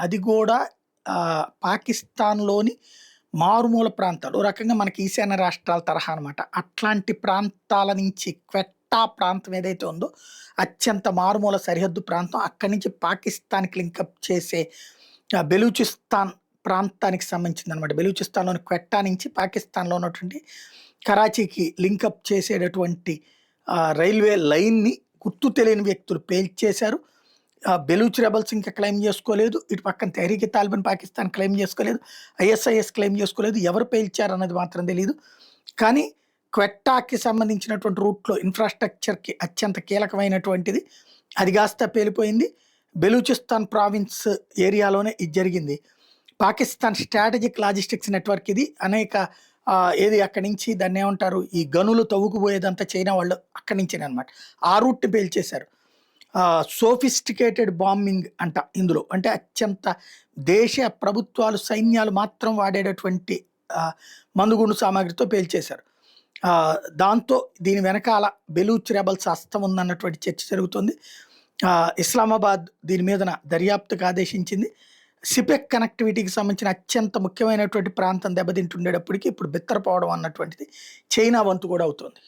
అది కూడా పాకిస్తాన్‌లోని మారుమూల ప్రాంతాలు. ఓ రకంగా మనకి ఈశాన్య రాష్ట్రాల తరహా అనమాట. అట్లాంటి ప్రాంతాల నుంచి క్వెట్టా ప్రాంతం ఏదైతే ఉందో అత్యంత మారుమూల సరిహద్దు ప్రాంతం. అక్కడి నుంచి పాకిస్తాన్‌కి లింకప్ చేసే బెలూచిస్తాన్ ప్రాంతానికి సంబంధించిందనమాట. బెలూచిస్తాన్‌లోని క్వెట్టా నుంచి పాకిస్తాన్‌లో ఉన్నటువంటి కరాచీకి లింకప్ చేసేటటువంటి రైల్వే లైన్‌ని గుర్తు తెలియని వ్యక్తులు పేల్చేశారు. బెలూచ్ రెబెల్స్ ఇంకా క్లెయిమ్ చేసుకోలేదు. ఇటు పక్కన తెహ్రీక్ తాలిబాన్ పాకిస్తాన్ క్లెయిమ్ చేసుకోలేదు. ఐఎస్ఐఎస్ క్లెయిమ్ చేసుకోలేదు. ఎవరు పేల్చారన్నది మాత్రం తెలీదు. కానీ క్వెట్టాకి సంబంధించినటువంటి రూట్‌లో ఇన్‌ఫ్రాస్ట్రక్చర్‌కి అత్యంత కీలకమైనటువంటిది. అది కాస్త పేలిపోయింది. బెలూచిస్తాన్ ప్రావిన్స్ ఏరియాలోనే ఇది జరిగింది. పాకిస్తాన్ స్ట్రాటజిక్ లాజిస్టిక్స్ నెట్వర్క్ ఇది. అనేక ఏది అక్కడి నుంచి దాన్నేమంటారు, ఈ గనులు తవ్వుకుపోయేదంతా చైనా వాళ్ళు అక్కడి నుంచేననమాట. ఆ రూట్‌ని పేల్చేశారు. సోఫిస్టికేటెడ్ బాంబింగ్ అంట ఇందులో. అంటే అత్యంత దేశ ప్రభుత్వాలు, సైన్యాలు మాత్రం వాడేటటువంటి మందుగుండు సామాగ్రితో పేల్చేశారు. దాంతో దీని వెనకాల బెలూచ్ రెబెల్స్ హస్తం ఉందన్నటువంటి చర్చ జరుగుతుంది. ఇస్లామాబాద్ దీని మీదన దర్యాప్తుకు ఆదేశించింది. సిపెక్ కనెక్టివిటీకి సంబంధించిన అత్యంత ముఖ్యమైనటువంటి ప్రాంతం దెబ్బతింటుండేటప్పటికి ఇప్పుడు బిత్తరపోవడం అన్నటువంటిది చైనా వంతు కూడా అవుతుంది.